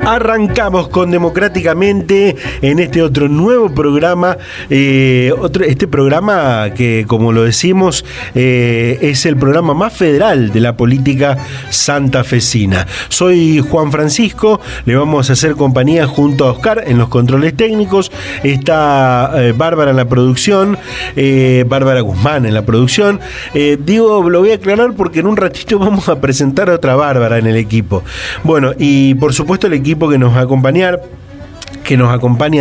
Arrancamos con Democráticamente en este otro nuevo programa, este programa que, como lo decimos, es el programa más federal de la política santafesina. Soy Juan Francisco, le vamos a hacer compañía junto a Oscar en los controles técnicos. Está Bárbara en la producción, Bárbara Guzmán en la producción. Lo voy a aclarar porque en un ratito vamos a presentar a otra Bárbara en el equipo. Bueno, y por supuesto el equipo que nos va a acompaña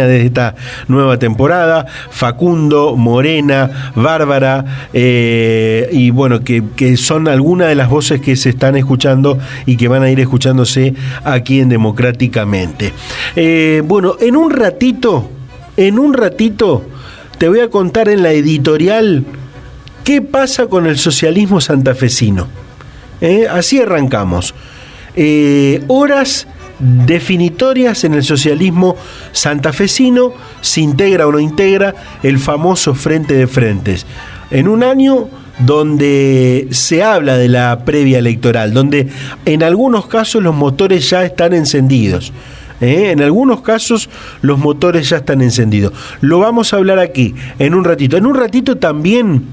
desde esta nueva temporada: Facundo, Morena, Bárbara, y bueno, que son algunas de las voces que se están escuchando y que van a ir escuchándose aquí en Democráticamente. Bueno, en un ratito te voy a contar en la editorial qué pasa con el socialismo santafesino. Así arrancamos. Horas definitorias en el socialismo santafesino: se integra o no integra el famoso Frente de Frentes, en un año donde se habla de la previa electoral, donde en algunos casos los motores ya están encendidos. En algunos casos los motores ya están encendidos. Lo vamos a hablar aquí en un ratito. En un ratito también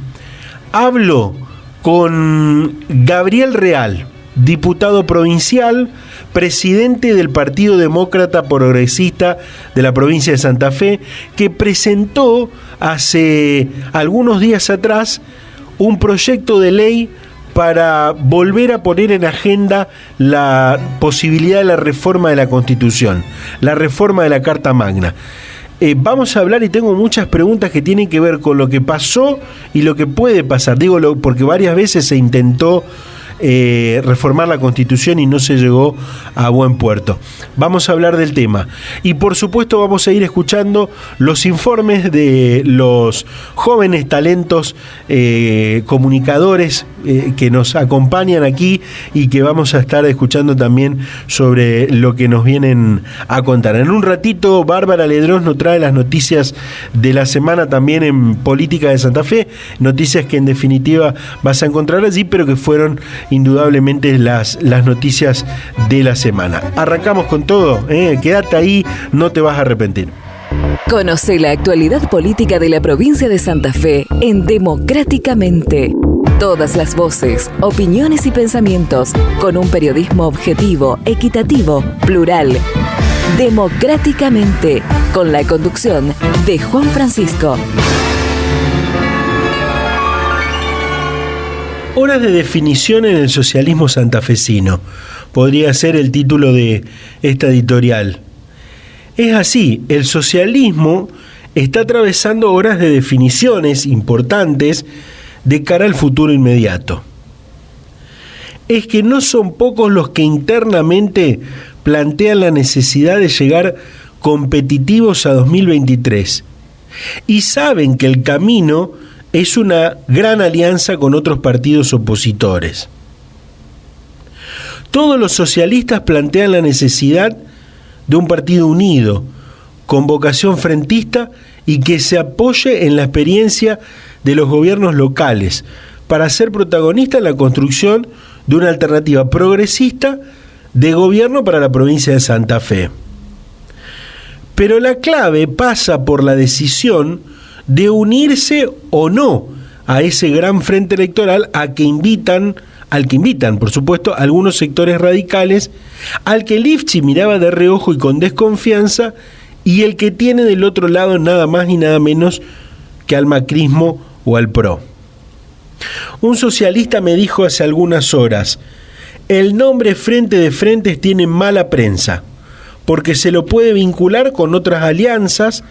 hablo con Gabriel Real, diputado provincial, presidente del Partido Demócrata Progresista de la provincia de Santa Fe, que presentó hace algunos días atrás un proyecto de ley para volver a poner en agenda la posibilidad de la reforma de la Constitución, la reforma de la Carta Magna. Vamos a hablar, y tengo muchas preguntas que tienen que ver con lo que pasó y lo que puede pasar. Porque varias veces se intentó reformar la Constitución y no se llegó a buen puerto. Vamos a hablar del tema y por supuesto vamos a ir escuchando los informes de los jóvenes talentos comunicadores que nos acompañan aquí y que vamos a estar escuchando también sobre lo que nos vienen a contar. En un ratito Bárbara Ledros nos trae las noticias de la semana también en Política de Santa Fe, noticias que en definitiva vas a encontrar allí, pero que fueron indudablemente las noticias de la semana. Arrancamos con todo, quédate ahí, no te vas a arrepentir. Conoce la actualidad política de la provincia de Santa Fe en Democráticamente. Todas las voces, opiniones y pensamientos con un periodismo objetivo, equitativo, plural. Democráticamente, con la conducción de Juan Francisco. Horas de definición en el socialismo santafesino podría ser el título de esta editorial. Es así, el socialismo está atravesando horas de definiciones importantes de cara al futuro inmediato. Es que no son pocos los que internamente plantean la necesidad de llegar competitivos a 2023 y saben que el camino es una gran alianza con otros partidos opositores. Todos los socialistas plantean la necesidad de un partido unido, con vocación frentista y que se apoye en la experiencia de los gobiernos locales para ser protagonista en la construcción de una alternativa progresista de gobierno para la provincia de Santa Fe. Pero la clave pasa por la decisión de unirse o no a ese gran frente electoral al que invitan, por supuesto, algunos sectores radicales, al que Lifchi miraba de reojo y con desconfianza, y el que tiene del otro lado nada más y nada menos que al macrismo o al PRO. Un socialista me dijo hace algunas horas: el nombre Frente de Frentes tiene mala prensa, porque se lo puede vincular con otras alianzas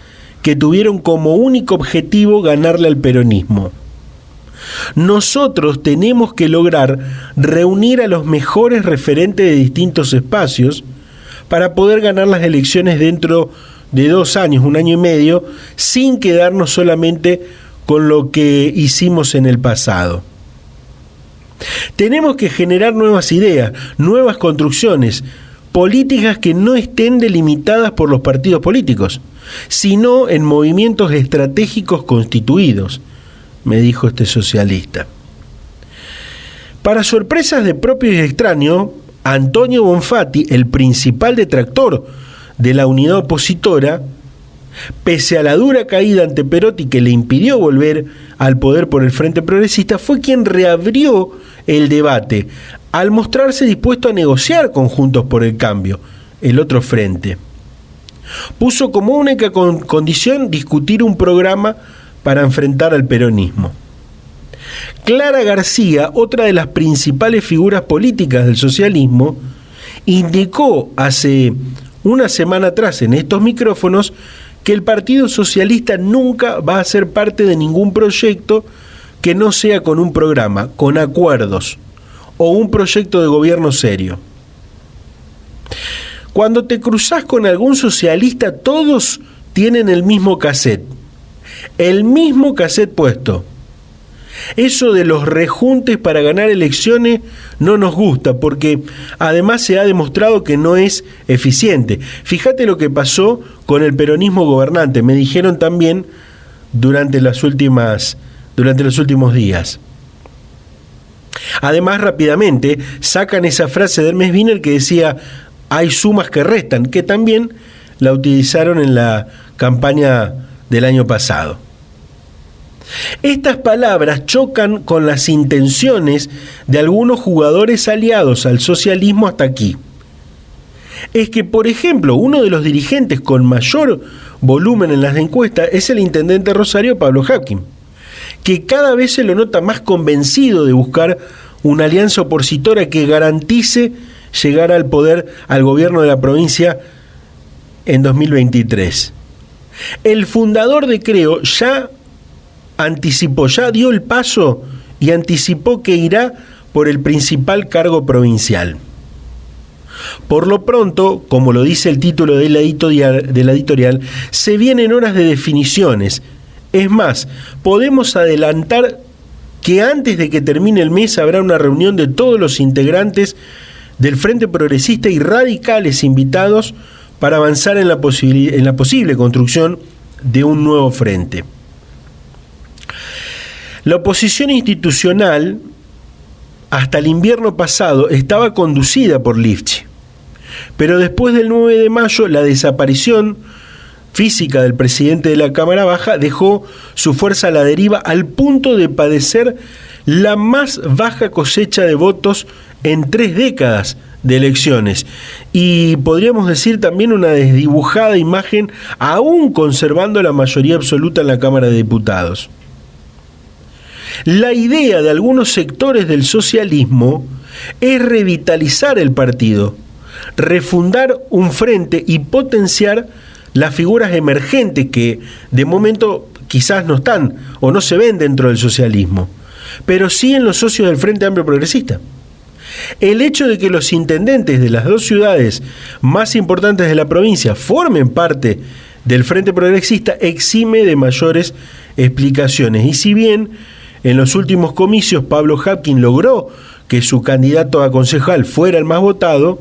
que tuvieron como único objetivo ganarle al peronismo. Nosotros tenemos que lograr reunir a los mejores referentes de distintos espacios para poder ganar las elecciones dentro de 2 años, 1 año y medio, sin quedarnos solamente con lo que hicimos en el pasado. Tenemos que generar nuevas ideas, nuevas construcciones, políticas que no estén delimitadas por los partidos políticos, sino en movimientos estratégicos constituidos, me dijo este socialista. Para sorpresas de propios y extraños, Antonio Bonfatti, el principal detractor de la unidad opositora, pese a la dura caída ante Perotti que le impidió volver al poder por el Frente Progresista, fue quien reabrió el debate al mostrarse dispuesto a negociar con Juntos por el Cambio, el otro frente. Puso como única condición discutir un programa para enfrentar al peronismo. Clara García, otra de las principales figuras políticas del socialismo, indicó hace una semana atrás en estos micrófonos que el Partido Socialista nunca va a ser parte de ningún proyecto que no sea con un programa, con acuerdos o un proyecto de gobierno serio. Cuando te cruzás con algún socialista, todos tienen el mismo cassette puesto. Eso de los rejuntes para ganar elecciones no nos gusta, porque además se ha demostrado que no es eficiente. Fíjate lo que pasó con el peronismo gobernante, me dijeron también durante los últimos días. Además, rápidamente sacan esa frase de Hermes Wiener que decía: hay sumas que restan, que también la utilizaron en la campaña del año pasado. Estas palabras chocan con las intenciones de algunos jugadores aliados al socialismo hasta aquí. Es que, por ejemplo, uno de los dirigentes con mayor volumen en las encuestas es el intendente Rosario, Pablo Hapkin, que cada vez se lo nota más convencido de buscar una alianza opositora que garantice llegar al poder, al gobierno de la provincia en 2023. El fundador de Creo ya dio el paso y anticipó que irá por el principal cargo provincial. Por lo pronto, como lo dice el título de la editorial, se vienen horas de definiciones. Es más, podemos adelantar que antes de que termine el mes habrá una reunión de todos los integrantes del Frente Progresista y radicales invitados para avanzar en la posible construcción de un nuevo frente. La oposición institucional hasta el invierno pasado estaba conducida por Lifchit, pero después del 9 de mayo la desaparición física del presidente de la Cámara Baja dejó su fuerza a la deriva al punto de padecer la más baja cosecha de votos en 3 décadas de elecciones, y podríamos decir también una desdibujada imagen, aún conservando la mayoría absoluta en la Cámara de Diputados. La idea de algunos sectores del socialismo es revitalizar el partido, refundar un frente y potenciar las figuras emergentes que de momento quizás no están o no se ven dentro del socialismo, pero sí en los socios del Frente Amplio Progresista. El hecho de que los intendentes de las 2 ciudades más importantes de la provincia formen parte del Frente Progresista exime de mayores explicaciones. Y si bien en los últimos comicios Pablo Hapkin logró que su candidato a concejal fuera el más votado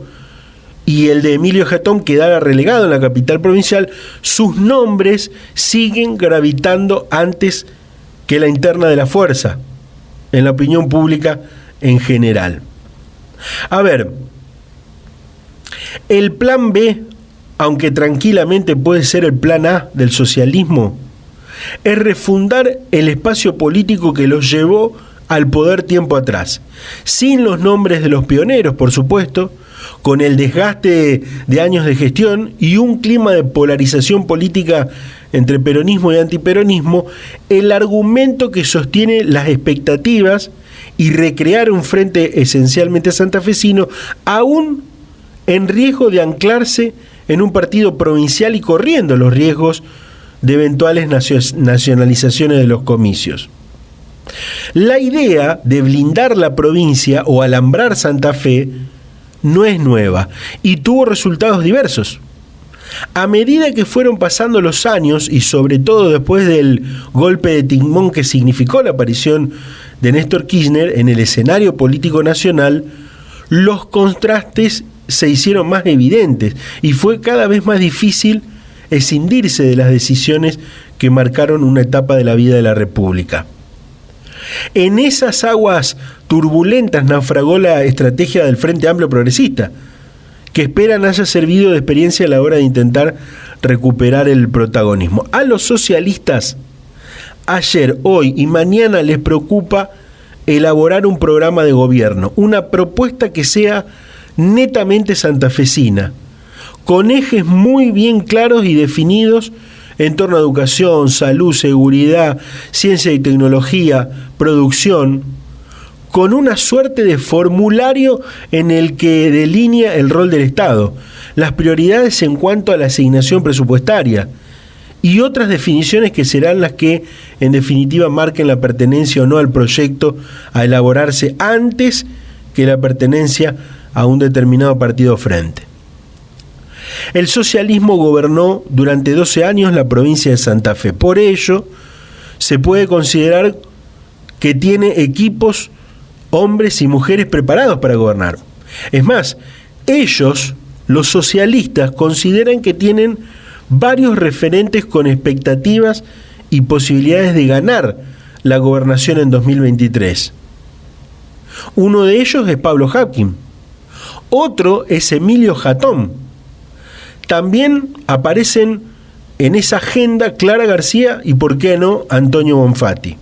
y el de Emilio Jatón quedara relegado en la capital provincial, sus nombres siguen gravitando antes que la interna de la fuerza en la opinión pública en general. A ver, el plan B, aunque tranquilamente puede ser el plan A del socialismo, es refundar el espacio político que los llevó al poder tiempo atrás, sin los nombres de los pioneros, por supuesto, con el desgaste de años de gestión y un clima de polarización política entre peronismo y antiperonismo. El argumento que sostiene las expectativas y recrear un frente esencialmente santafesino, aún en riesgo de anclarse en un partido provincial y corriendo los riesgos de eventuales nacionalizaciones de los comicios. La idea de blindar la provincia o alambrar Santa Fe no es nueva y tuvo resultados diversos. A medida que fueron pasando los años y sobre todo después del golpe de timón que significó la aparición de Néstor Kirchner en el escenario político nacional, los contrastes se hicieron más evidentes y fue cada vez más difícil escindirse de las decisiones que marcaron una etapa de la vida de la República. En esas aguas turbulentas naufragó la estrategia del Frente Amplio Progresista, que esperan haya servido de experiencia a la hora de intentar recuperar el protagonismo. A los socialistas, ayer, hoy y mañana les preocupa elaborar un programa de gobierno, una propuesta que sea netamente santafesina, con ejes muy bien claros y definidos en torno a educación, salud, seguridad, ciencia y tecnología, producción, con una suerte de formulario en el que delinea el rol del Estado, las prioridades en cuanto a la asignación presupuestaria y otras definiciones que serán las que en definitiva marquen la pertenencia o no al proyecto a elaborarse antes que la pertenencia a un determinado partido o frente. El socialismo gobernó durante 12 años la provincia de Santa Fe. Por ello, se puede considerar que tiene equipos, hombres y mujeres preparados para gobernar. Es más, ellos, los socialistas, consideran que tienen varios referentes con expectativas y posibilidades de ganar la gobernación en 2023. Uno de ellos es Pablo Hapkin. Otro es Emilio Jatón. También aparecen en esa agenda Clara García y, por qué no, Antonio Bonfatti.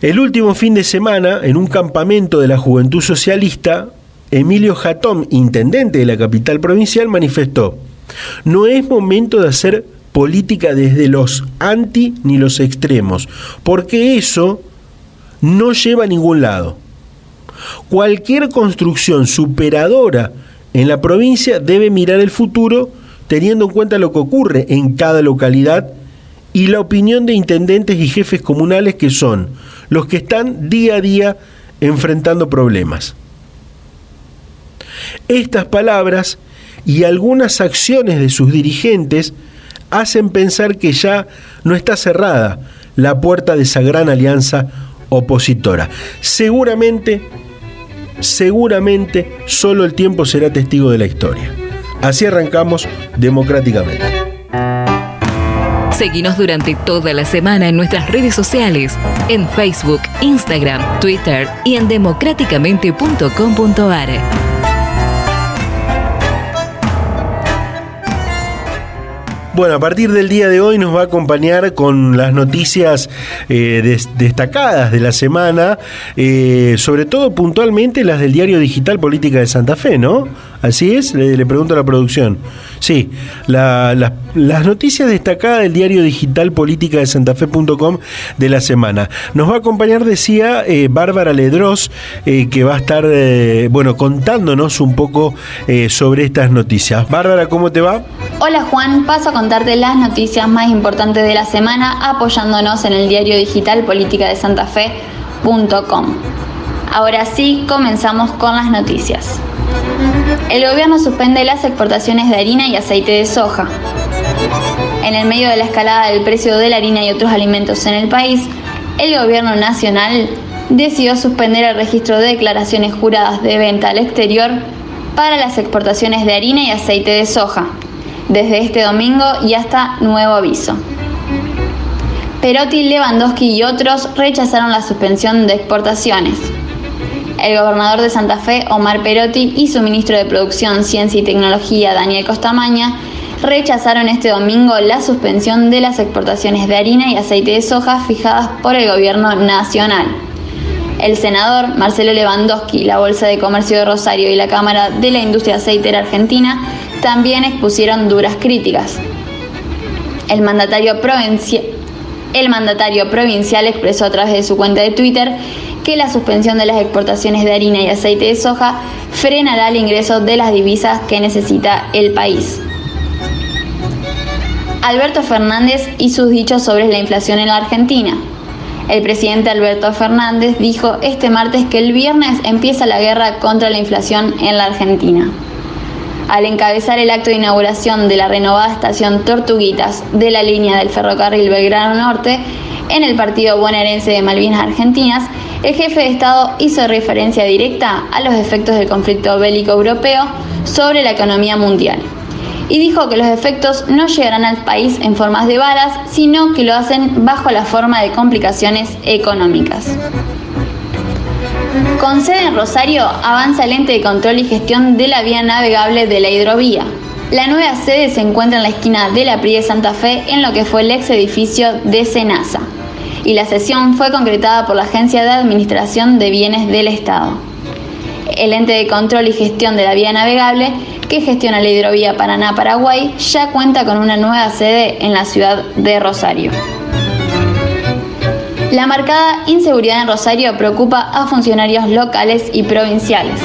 El último fin de semana, en un campamento de la Juventud Socialista, Emilio Jatón, intendente de la capital provincial, manifestó: no es momento de hacer política desde los anti ni los extremos, porque eso no lleva a ningún lado. Cualquier construcción superadora en la provincia debe mirar el futuro teniendo en cuenta lo que ocurre en cada localidad y la opinión de intendentes y jefes comunales, que son los que están día a día enfrentando problemas. Estas palabras y algunas acciones de sus dirigentes hacen pensar que ya no está cerrada la puerta de esa gran alianza opositora. Seguramente solo el tiempo será testigo de la historia. Así arrancamos democráticamente. Seguinos durante toda la semana en nuestras redes sociales, en Facebook, Instagram, Twitter y en democráticamente.com.ar. Bueno, a partir del día de hoy nos va a acompañar con las noticias destacadas de la semana, sobre todo puntualmente las del diario digital Política de Santa Fe, ¿no? Así es, le pregunto a la producción. Sí, las noticias destacadas del diario digital Política de Santafe.com de la semana. Nos va a acompañar, decía, Bárbara Ledros, que va a estar, contándonos un poco sobre estas noticias. Bárbara, ¿cómo te va? Hola Juan, paso a contarte las noticias más importantes de la semana apoyándonos en el diario digital Política de Santafe.com. Ahora sí, comenzamos con las noticias. El gobierno suspende las exportaciones de harina y aceite de soja. En el medio de la escalada del precio de la harina y otros alimentos en el país, el gobierno nacional decidió suspender el registro de declaraciones juradas de venta al exterior para las exportaciones de harina y aceite de soja, desde este domingo y hasta nuevo aviso. Perotti, Lewandowski y otros rechazaron la suspensión de exportaciones. El gobernador de Santa Fe, Omar Perotti, y su ministro de Producción, Ciencia y Tecnología, Daniel Costamaña, rechazaron este domingo la suspensión de las exportaciones de harina y aceite de soja fijadas por el gobierno nacional. El senador Marcelo Lewandowski, la Bolsa de Comercio de Rosario y la Cámara de la Industria Aceitera Argentina también expusieron duras críticas. El mandatario provincial expresó a través de su cuenta de Twitter que la suspensión de las exportaciones de harina y aceite de soja frenará el ingreso de las divisas que necesita el país. Alberto Fernández y sus dichos sobre la inflación en la Argentina. El presidente Alberto Fernández dijo este martes que el viernes empieza la guerra contra la inflación en la Argentina. Al encabezar el acto de inauguración de la renovada estación Tortuguitas de la línea del ferrocarril Belgrano Norte, en el partido bonaerense de Malvinas Argentinas, el jefe de Estado hizo referencia directa a los efectos del conflicto bélico europeo sobre la economía mundial y dijo que los efectos no llegarán al país en formas de balas, sino que lo hacen bajo la forma de complicaciones económicas. Con sede en Rosario, avanza el ente de control y gestión de la vía navegable de la hidrovía. La nueva sede se encuentra en la esquina de la Pri de Santa Fe, en lo que fue el ex edificio de Senasa, y la sesión fue concretada por la Agencia de Administración de Bienes del Estado. El ente de control y gestión de la vía navegable, que gestiona la hidrovía Paraná-Paraguay, ya cuenta con una nueva sede en la ciudad de Rosario. La marcada inseguridad en Rosario preocupa a funcionarios locales y provinciales.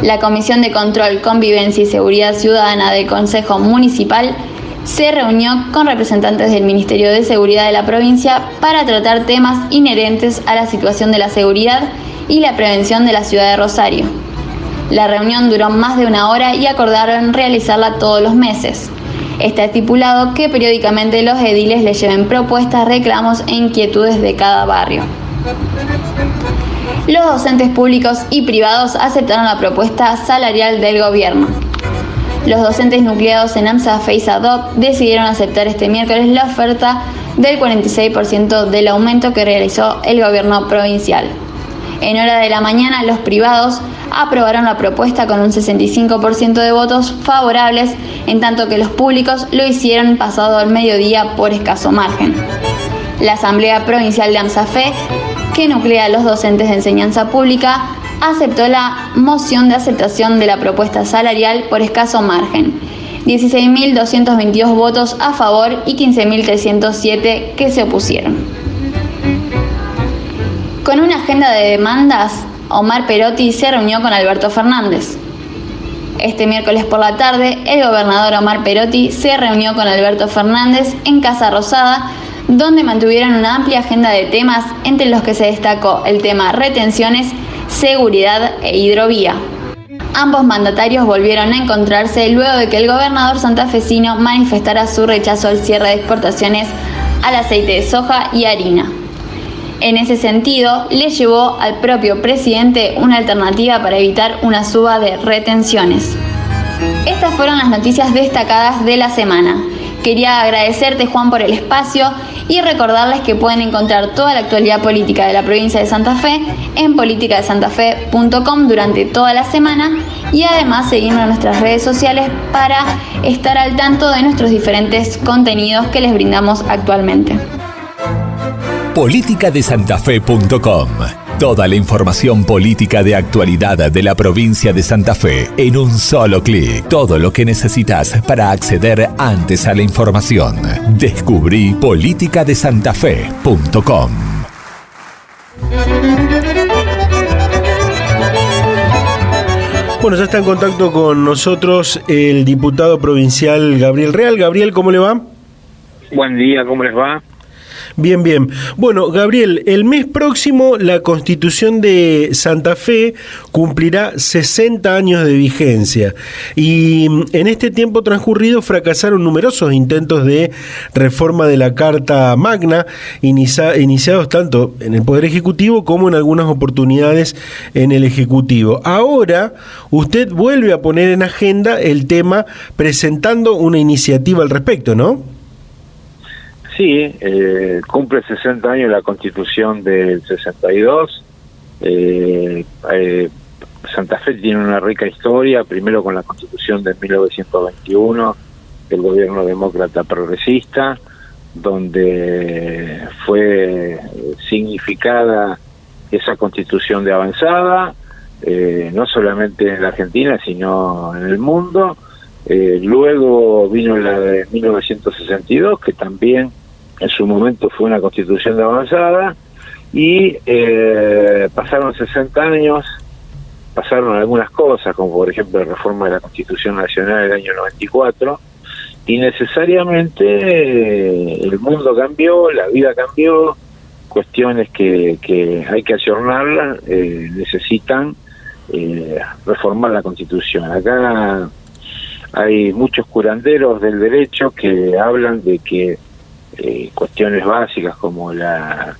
La Comisión de Control, Convivencia y Seguridad Ciudadana del Consejo Municipal se reunió con representantes del Ministerio de Seguridad de la provincia para tratar temas inherentes a la situación de la seguridad y la prevención de la ciudad de Rosario. La reunión duró más de una hora y acordaron realizarla todos los meses. Está estipulado que periódicamente los ediles le lleven propuestas, reclamos e inquietudes de cada barrio. Los docentes públicos y privados aceptaron la propuesta salarial del gobierno. Los docentes nucleados en AMSAFE y SADOP decidieron aceptar este miércoles la oferta del 46% del aumento que realizó el gobierno provincial. En hora de la mañana, los privados aprobaron la propuesta con un 65% de votos favorables, en tanto que los públicos lo hicieron pasado el mediodía por escaso margen. La Asamblea Provincial de AMSAFE, que nuclea a los docentes de enseñanza pública, aceptó la moción de aceptación de la propuesta salarial por escaso margen. 16.222 votos a favor y 15.307 que se opusieron. Con una agenda de demandas, Omar Perotti se reunió con Alberto Fernández. Este miércoles por la tarde, el gobernador Omar Perotti se reunió con Alberto Fernández en Casa Rosada, donde mantuvieron una amplia agenda de temas, entre los que se destacó el tema retenciones, seguridad e hidrovía. Ambos mandatarios volvieron a encontrarse luego de que el gobernador santafesino manifestara su rechazo al cierre de exportaciones al aceite de soja y harina. En ese sentido, le llevó al propio presidente una alternativa para evitar una suba de retenciones. Estas fueron las noticias destacadas de la semana. Quería agradecerte, Juan, por el espacio y recordarles que pueden encontrar toda la actualidad política de la provincia de Santa Fe en politicadesantafe.com durante toda la semana y además seguirnos en nuestras redes sociales para estar al tanto de nuestros diferentes contenidos que les brindamos actualmente. politicadesantafe.com. Toda la información política de actualidad de la provincia de Santa Fe en un solo clic. Todo lo que necesitas para acceder antes a la información. Descubrí politicadesantafe.com. Bueno, ya está en contacto con nosotros el diputado provincial Gabriel Real. Gabriel, ¿cómo le va? Buen día, ¿cómo les va? Bien, bien. Bueno, Gabriel, el mes próximo la Constitución de Santa Fe cumplirá 60 años de vigencia y en este tiempo transcurrido fracasaron numerosos intentos de reforma de la Carta Magna, iniciados tanto en el Poder Ejecutivo como en algunas oportunidades en el Ejecutivo. Ahora usted vuelve a poner en agenda el tema presentando una iniciativa al respecto, ¿no? Sí, cumple 60 años la Constitución del 62. Santa Fe tiene una rica historia, primero con la Constitución de 1921 del gobierno demócrata progresista, donde fue significada esa Constitución de avanzada, no solamente en la Argentina, sino en el mundo. Luego vino la de 1962, que también en su momento fue una constitución de avanzada, y pasaron 60 años, pasaron algunas cosas, como por ejemplo la reforma de la Constitución Nacional del año 94, y necesariamente el mundo cambió, la vida cambió, cuestiones que hay que ayornarlas, necesitan reformar la Constitución. Acá hay muchos curanderos del derecho que hablan de que cuestiones básicas como la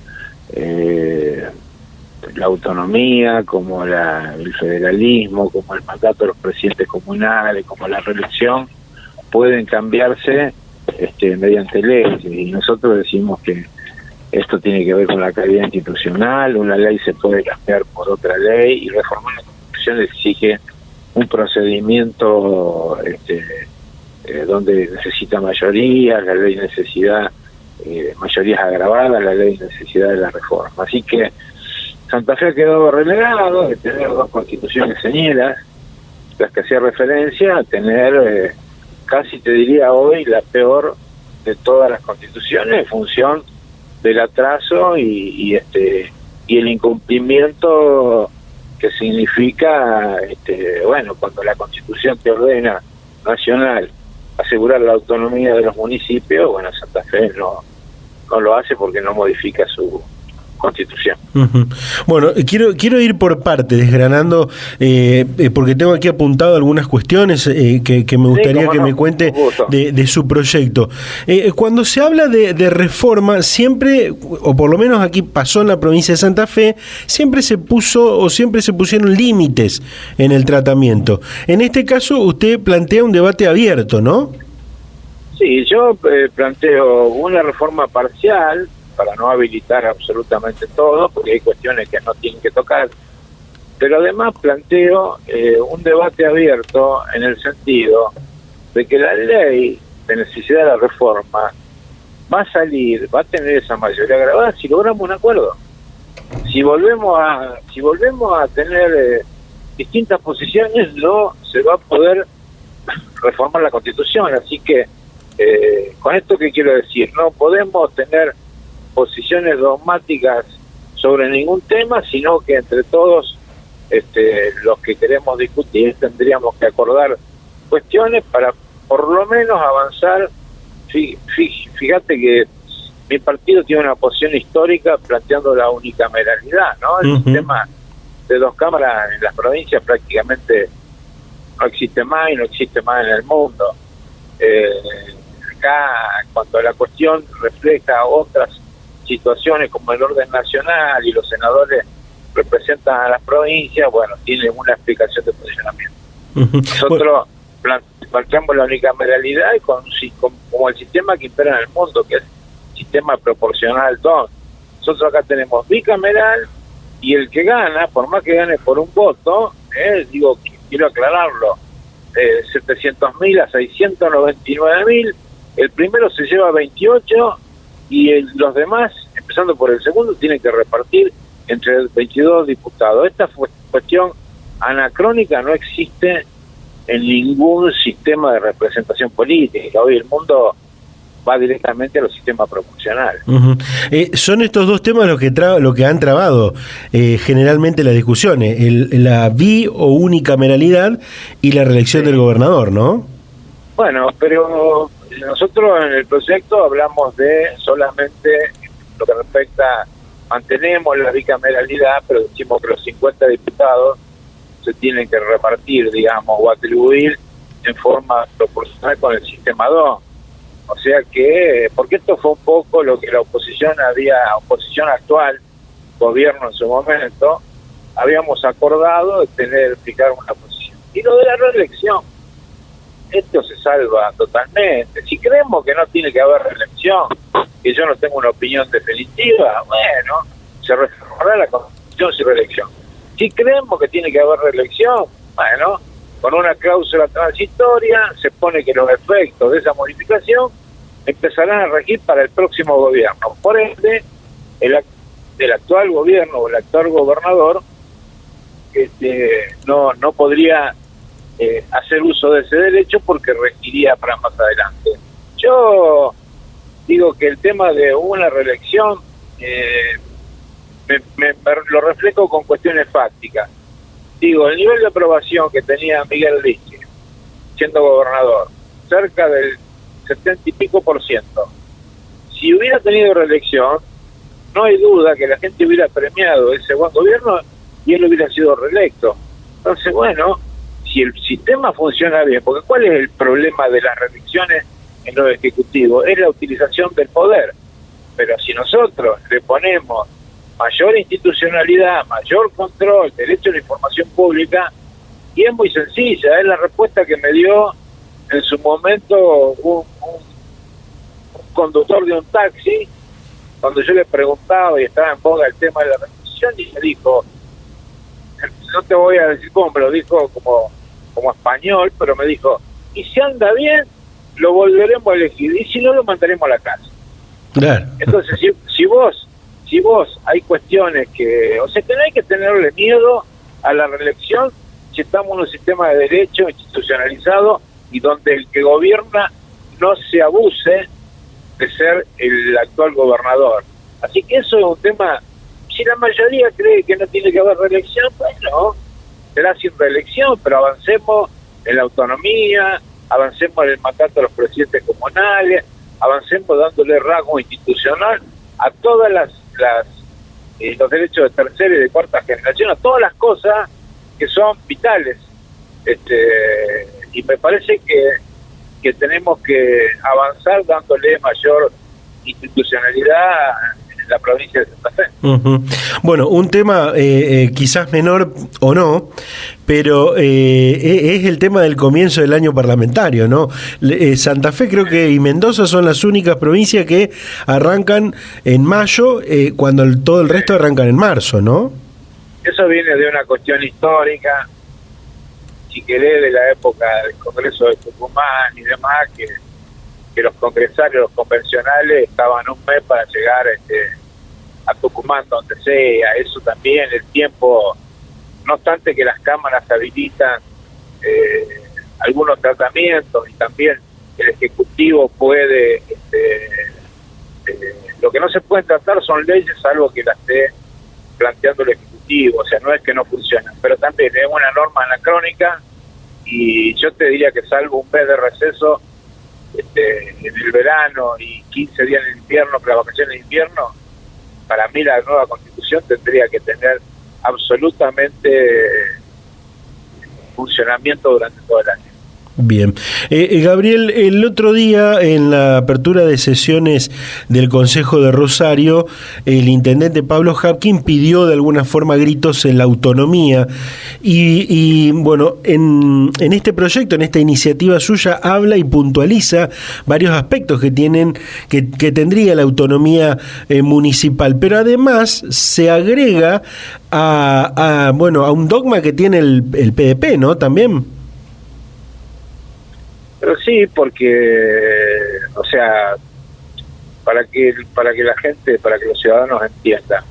autonomía, como el federalismo, como el mandato de los presidentes comunales, como la reelección, pueden cambiarse mediante ley, y nosotros decimos que esto tiene que ver con la calidad institucional. Una ley se puede cambiar por otra ley, y reformar la Constitución exige un procedimiento donde necesita mayorías, la ley necesidad mayorías agravadas, la ley necesidad de la reforma. Así que Santa Fe ha quedado relegado de tener dos constituciones señeras, las que hacía referencia a tener casi te diría hoy la peor de todas las constituciones, en función del atraso y el incumplimiento que significa cuando la Constitución te ordena nacional asegurar la autonomía de los municipios. Bueno, Santa Fe no lo hace porque no modifica su Constitución. Uh-huh. Bueno, quiero ir por parte, desgranando, porque tengo aquí apuntado algunas cuestiones que me gustaría que me cuente de su proyecto. Cuando se habla de reforma, siempre, o por lo menos aquí pasó en la provincia de Santa Fe, siempre se pusieron límites en el tratamiento. En este caso, usted plantea un debate abierto, ¿no? Sí, yo planteo una reforma parcial para no habilitar absolutamente todo, porque hay cuestiones que no tienen que tocar, pero además planteo un debate abierto en el sentido de que la ley de necesidad de la reforma va a tener esa mayoría agravada si logramos un acuerdo. Si volvemos a tener distintas posiciones, no se va a poder reformar la Constitución. Así que con esto, ¿qué quiero decir? No podemos tener posiciones dogmáticas sobre ningún tema, sino que entre todos los que queremos discutir tendríamos que acordar cuestiones para por lo menos avanzar. Fíjate que mi partido tiene una posición histórica planteando la unicameralidad, ¿no? El sistema de dos cámaras en las provincias prácticamente no existe más y no existe más en el mundo. Acá, cuando la cuestión refleja otras situaciones como el orden nacional y los senadores representan a las provincias, bueno, tiene una explicación de posicionamiento. Nosotros planteamos la unicameralidad y como el sistema que impera en el mundo, que es el sistema proporcional 2. Nosotros acá tenemos bicameral, y el que gana, por más que gane por un voto, quiero aclararlo, 700.000 a 699.000, el primero se lleva 28, y los demás, empezando por el segundo, tienen que repartir entre 22 diputados. Esta cuestión anacrónica no existe en ningún sistema de representación política. Hoy el mundo va directamente a los sistemas proporcionales. Uh-huh. Son estos dos temas lo que han trabado generalmente las discusiones, la bi o unicameralidad y la reelección del gobernador, ¿no? Bueno, pero nosotros en el proyecto hablamos de solamente lo que respecta, mantenemos la bicameralidad, pero decimos que los 50 diputados se tienen que repartir, digamos, o atribuir en forma proporcional con el sistema 2. O sea que, porque esto fue un poco lo que la oposición actual, gobierno en su momento, habíamos acordado de fijar una posición. Y lo de la reelección, esto se salva totalmente. Si creemos que no tiene que haber reelección, que yo no tengo una opinión definitiva, bueno, se reformará la Constitución sin reelección. Si creemos que tiene que haber reelección, bueno, con una cláusula transitoria se pone que los efectos de esa modificación empezarán a regir para el próximo gobierno. Por ende, el actual gobierno o el actual gobernador no podría hacer uso de ese derecho porque regiría para más adelante. Yo digo que el tema de una reelección me lo reflejo con cuestiones fácticas. Digo, el nivel de aprobación que tenía Miguel Lichi siendo gobernador, cerca del 70 y pico %. Si hubiera tenido reelección, no hay duda que la gente hubiera premiado ese buen gobierno y él hubiera sido reelecto. Entonces, bueno, si el sistema funciona bien, porque ¿cuál es el problema de las reelecciones en los ejecutivos? Es la utilización del poder. Pero si nosotros le ponemos mayor institucionalidad, mayor control, derecho a la información pública, y es muy sencilla, es la respuesta que me dio en su momento un conductor de un taxi, cuando yo le preguntaba y estaba en boga el tema de la restricción, y me dijo, no te voy a decir cómo, me lo dijo como español, pero me dijo, y si anda bien, lo volveremos a elegir, y si no, lo mandaremos a la casa. Claro. Entonces, si vos hay cuestiones que, o sea, que no hay que tenerle miedo a la reelección si estamos en un sistema de derecho institucionalizado y donde el que gobierna no se abuse de ser el actual gobernador. Así que eso es un tema, si la mayoría cree que no tiene que haber reelección, bueno, será sin reelección, pero avancemos en la autonomía, avancemos en el mandato de los presidentes comunales, avancemos dándole rango institucional a todas los derechos de tercera y de cuarta generación, a todas las cosas que son vitales. Y me parece que tenemos que avanzar dándole mayor institucionalidad en la provincia de Santa Fe. Uh-huh. Bueno, un tema quizás menor o no, pero es el tema del comienzo del año parlamentario, ¿no? Santa Fe creo que y Mendoza son las únicas provincias que arrancan en mayo, cuando todo el resto arrancan en marzo, ¿no? Eso viene de una cuestión histórica, si querés, de la época del Congreso de Tucumán y demás, que los congresarios, los convencionales, estaban un mes para llegar a Tucumán, donde sea. Eso también, el tiempo, no obstante que las cámaras habilitan algunos tratamientos y también el Ejecutivo puede, lo que no se pueden tratar son leyes, salvo que las esté planteando el Ejecutivo, o sea, no es que no funcionan, pero también es una norma anacrónica, y yo te diría que salvo un mes de receso en el verano y 15 días en el invierno, para vacaciones de invierno, para mí la nueva Constitución tendría que tener absolutamente funcionamiento durante todo el año. Bien. Gabriel, el otro día en la apertura de sesiones del Consejo de Rosario, el intendente Pablo Hapkin pidió de alguna forma gritos en la autonomía y bueno, en este proyecto, en esta iniciativa suya, habla y puntualiza varios aspectos que tendría la autonomía municipal, pero además se agrega a un dogma que tiene el PDP, ¿no? También. Pero sí, porque, o sea, para que la gente, para que los ciudadanos entiendan,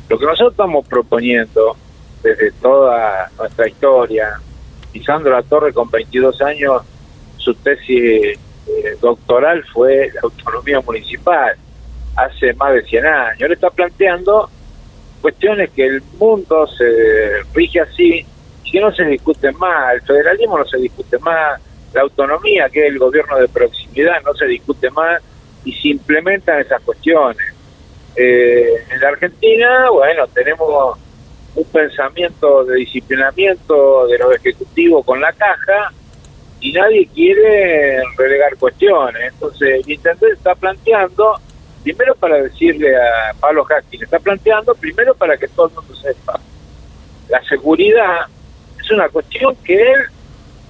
lo que nosotros estamos proponiendo desde toda nuestra historia, y Sandro Latorre con 22 años, su tesis doctoral fue la autonomía municipal, hace más de 100 años. Él está planteando cuestiones que el mundo se rige así y que no se discuten más. El federalismo no se discute más, la autonomía, que es el gobierno de proximidad, no se discute más y se implementan esas cuestiones. En la Argentina, bueno, tenemos un pensamiento de disciplinamiento de los ejecutivos con la caja y nadie quiere relegar cuestiones. Entonces el intendente está planteando, primero para decirle a Pablo Hapkin, está planteando primero para que todo el mundo sepa, la seguridad es una cuestión que él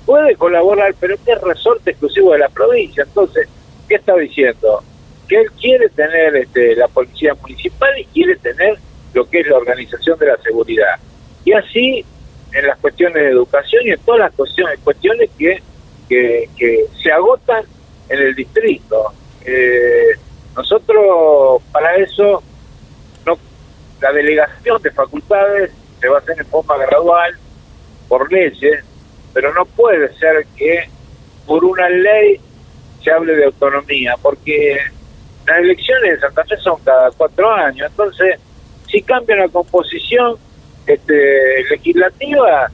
puede colaborar, pero que es resorte exclusivo de la provincia. Entonces, ¿qué está diciendo? Que él quiere tener la policía municipal y quiere tener lo que es la organización de la seguridad. Y así, en las cuestiones de educación y en todas las cuestiones que se agotan en el distrito. Nosotros, para eso, la delegación de facultades se va a hacer en forma gradual, por leyes, pero no puede ser que por una ley se hable de autonomía, porque las elecciones de Santa Fe son cada 4 años. Entonces, si cambia la composición legislativa,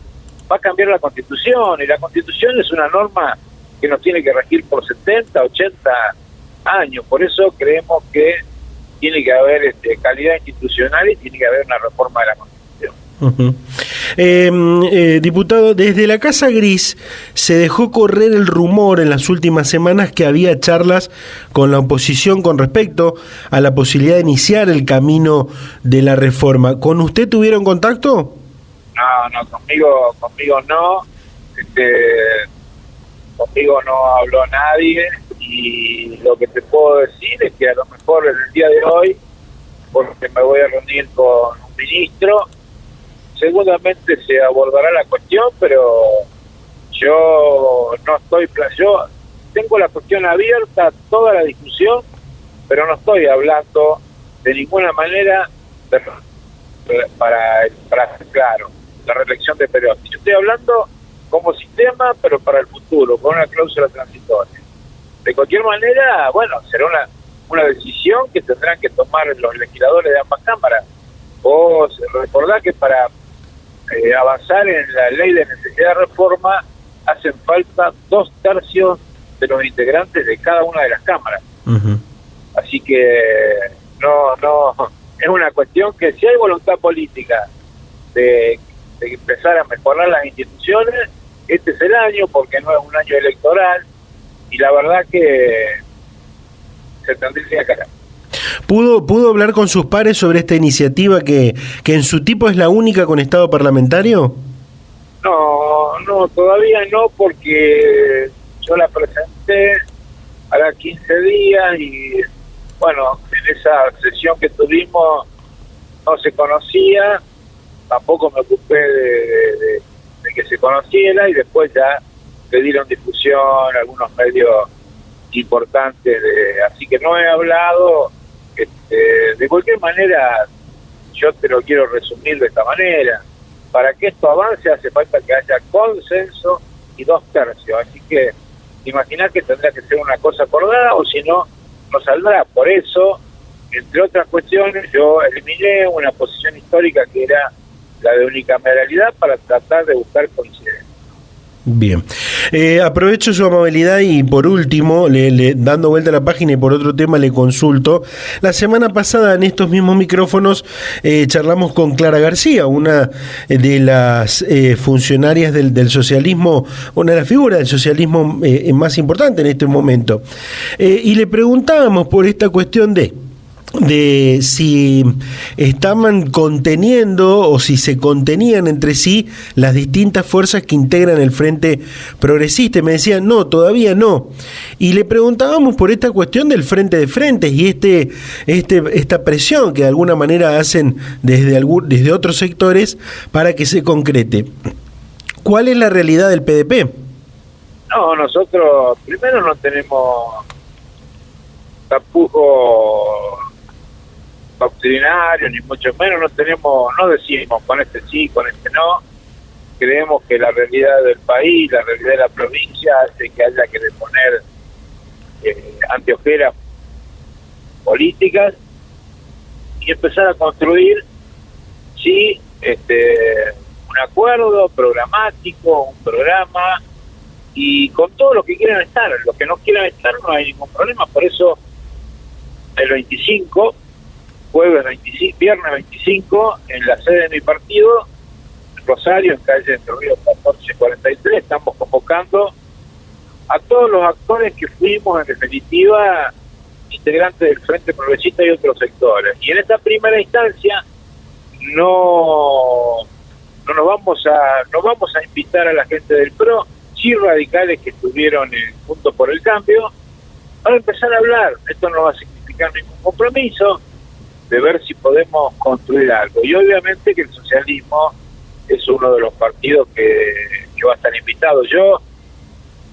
va a cambiar la Constitución, y la Constitución es una norma que nos tiene que regir por 70, 80 años. Por eso creemos que tiene que haber calidad institucional y tiene que haber una reforma de la Constitución. Uh-huh. Diputado, desde la Casa Gris se dejó correr el rumor en las últimas semanas que había charlas con la oposición con respecto a la posibilidad de iniciar el camino de la reforma. ¿Con usted tuvieron contacto? No, conmigo no. conmigo no habló nadie, y lo que te puedo decir es que a lo mejor en el día de hoy, porque me voy a reunir con un ministro, seguramente se abordará la cuestión, pero yo no estoy, yo tengo la cuestión abierta, toda la discusión, pero no estoy hablando de ninguna manera para ser claro, la reelección de Perotti. Yo estoy hablando como sistema, pero para el futuro, con una cláusula transitoria. De cualquier manera, bueno, será una decisión que tendrán que tomar los legisladores de ambas cámaras. Vos recordá que para avanzar en la ley de necesidad de reforma hacen falta 2/3 de los integrantes de cada una de las cámaras. Uh-huh. Así que no es una cuestión que si hay voluntad política de empezar a mejorar las instituciones, este es el año, porque no es un año electoral, y la verdad que se tendría que hacer. ¿Pudo hablar con sus pares sobre esta iniciativa que en su tipo es la única con estado parlamentario? No, todavía no, porque yo la presenté a 15 días y bueno, en esa sesión que tuvimos no se conocía, tampoco me ocupé de que se conociera, y después ya le dieron difusión a algunos medios importantes, así que no he hablado. De cualquier manera, yo te lo quiero resumir de esta manera: para que esto avance hace falta que haya consenso y 2/3, así que imaginá que tendrá que ser una cosa acordada, o si no, no saldrá. Por eso, entre otras cuestiones, yo eliminé una posición histórica que era la de unicameralidad para tratar de buscar coincidencia. Bien. Aprovecho su amabilidad y por último, dando vuelta a la página y por otro tema le consulto. La semana pasada en estos mismos micrófonos charlamos con Clara García, una de las funcionarias del socialismo, una de las figuras del socialismo más importante en este momento. Y le preguntábamos por esta cuestión de si estaban conteniendo o si se contenían entre sí las distintas fuerzas que integran el Frente Progresista. Y me decían, no, todavía no. Y le preguntábamos por esta cuestión del frente de frentes y esta presión que de alguna manera hacen desde otros sectores para que se concrete. ¿Cuál es la realidad del PDP? No, nosotros primero no tenemos tapujo doctrinario, ni mucho menos, no decimos con este sí, con este no. Creemos que la realidad del país, la realidad de la provincia hace que haya que poner anteojeras políticas y empezar a construir un acuerdo programático, un programa, y con todos los que quieran estar. Los que no quieran estar no hay ningún problema. Por eso el 25, viernes 25, en la sede de mi partido, en Rosario, en calle Entre Ríos 1443, estamos convocando a todos los actores que fuimos, en definitiva, integrantes del Frente Progresista y otros sectores. Y en esta primera instancia no vamos a invitar a la gente del PRO, sí radicales que estuvieron en Juntos por el Cambio, para empezar a hablar. Esto no va a significar ningún compromiso, de ver si podemos construir algo. Y obviamente que el socialismo es uno de los partidos que va a estar invitado. Yo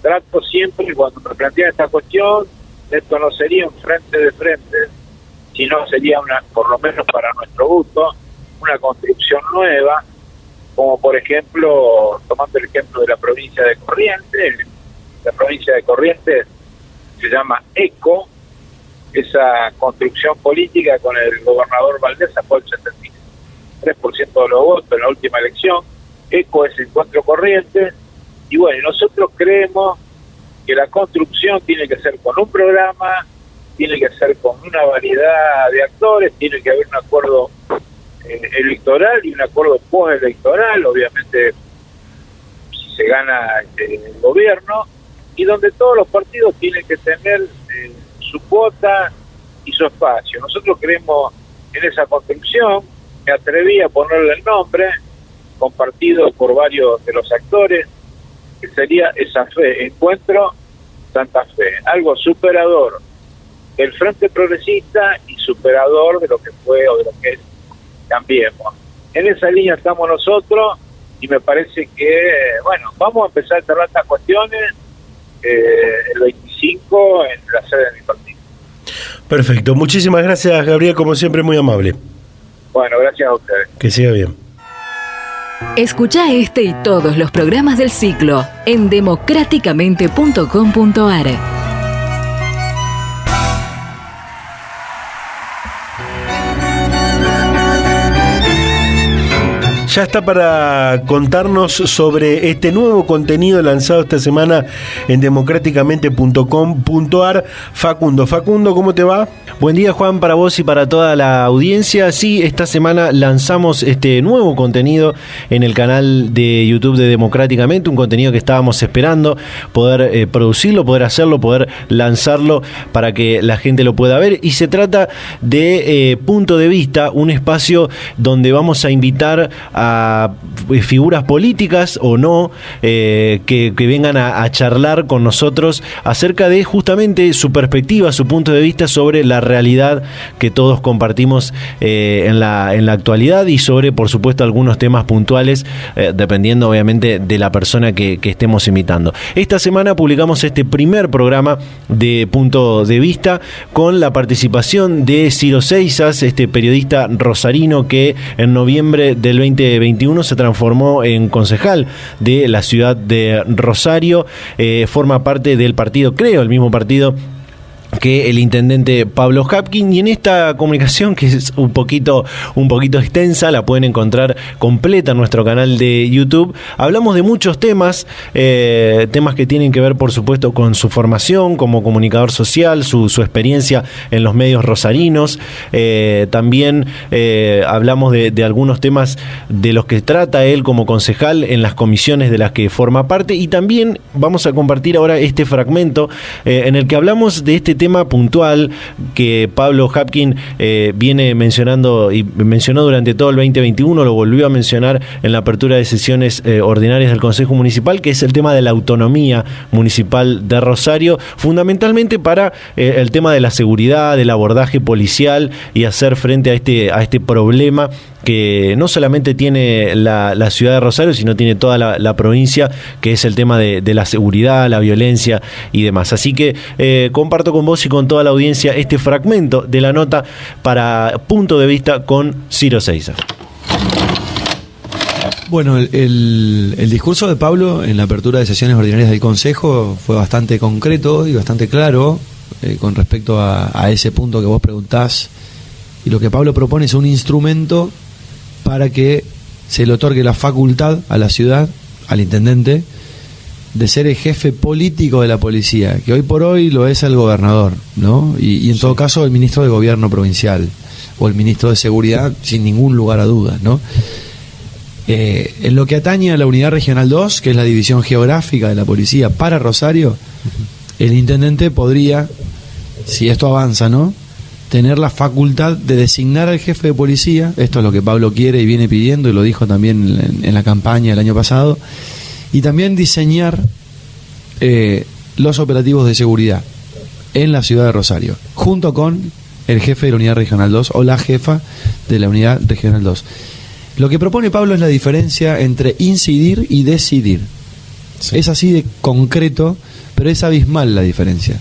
trato siempre, cuando me plantean esta cuestión, esto no sería un frente de frente, sino sería por lo menos para nuestro gusto, una construcción nueva, como por ejemplo, tomando el ejemplo de la provincia de Corrientes. La provincia de Corrientes se llama ECO. Esa construcción política con el gobernador Valdés sacó el 73% de los votos en la última elección. ECO es Encuentro Corrientes. Y bueno, nosotros creemos que la construcción tiene que ser con un programa, tiene que ser con una variedad de actores, tiene que haber un acuerdo electoral y un acuerdo postelectoral, obviamente si se gana el gobierno, y donde todos los partidos tienen que tener su cuota y su espacio. Nosotros creemos en esa construcción, me atreví a ponerle el nombre, compartido por varios de los actores, que sería esa fe, Encuentro Santa Fe, algo superador del Frente Progresista y superador de lo que fue o de lo que es Cambiemos. En esa línea estamos nosotros y me parece que, bueno, vamos a empezar a cerrar estas cuestiones el 25 en la sede de mi partido. Perfecto, muchísimas gracias, Gabriel, como siempre muy amable. Bueno, gracias a ustedes. Que siga bien. Escucha este y todos los programas del ciclo en democráticamente.com.ar. Ya está para contarnos sobre este nuevo contenido lanzado esta semana en democráticamente.com.ar. Facundo, ¿cómo te va? Buen día, Juan, para vos y para toda la audiencia. Sí, esta semana lanzamos este nuevo contenido en el canal de YouTube de Democráticamente, un contenido que estábamos esperando poder producirlo, poder hacerlo, poder lanzarlo para que la gente lo pueda ver. Y se trata de Punto de Vista, un espacio donde vamos a invitar a figuras políticas o no que vengan a charlar con nosotros acerca de justamente su perspectiva, su punto de vista sobre la realidad que todos compartimos en la actualidad y sobre, por supuesto, algunos temas puntuales dependiendo obviamente de la persona que estemos invitando. Esta semana publicamos este primer programa de Punto de Vista con la participación de Ciro Seisas, este periodista rosarino que en noviembre del 2021 se transformó en concejal de la ciudad de Rosario, forma parte del partido, creo, el mismo partido que el intendente Pablo Hapkin, y en esta comunicación, que es un poquito extensa, la pueden encontrar completa en nuestro canal de YouTube, hablamos de muchos temas que tienen que ver, por supuesto, con su formación como comunicador social, su experiencia en los medios rosarinos, también hablamos de algunos temas de los que trata él como concejal en las comisiones de las que forma parte, y también vamos a compartir ahora este fragmento en el que hablamos de este tema puntual que Pablo Hapkin viene mencionando y mencionó durante todo el 2021, lo volvió a mencionar en la apertura de sesiones ordinarias del Consejo Municipal, que es el tema de la autonomía municipal de Rosario, fundamentalmente para el tema de la seguridad, del abordaje policial y hacer frente a este problema que no solamente tiene la ciudad de Rosario, sino tiene toda la provincia, que es el tema de la seguridad, la violencia y demás. Así que comparto con vos y con toda la audiencia este fragmento de la nota para Punto de Vista con Ciro Seisas. Bueno, el discurso de Pablo en la apertura de sesiones ordinarias del Consejo fue bastante concreto y bastante claro con respecto a ese punto que vos preguntás. Y lo que Pablo propone es un instrumento para que se le otorgue la facultad a la ciudad, al intendente, de ser el jefe político de la policía, que hoy por hoy lo es el gobernador, ¿no? Y en todo caso el ministro de Gobierno provincial o el ministro de Seguridad, sin ningún lugar a dudas, ¿no? En lo que atañe a la Unidad Regional 2, que es la división geográfica de la policía para Rosario, el intendente podría, si esto avanza, ¿no?, tener la facultad de designar al jefe de policía. Esto es lo que Pablo quiere y viene pidiendo, y lo dijo también en la campaña del año pasado, y también diseñar los operativos de seguridad en la ciudad de Rosario, junto con el jefe de la Unidad Regional 2 o la jefa de la Unidad Regional 2. Lo que propone Pablo es la diferencia entre incidir y decidir. Sí. Es así de concreto, pero es abismal la diferencia.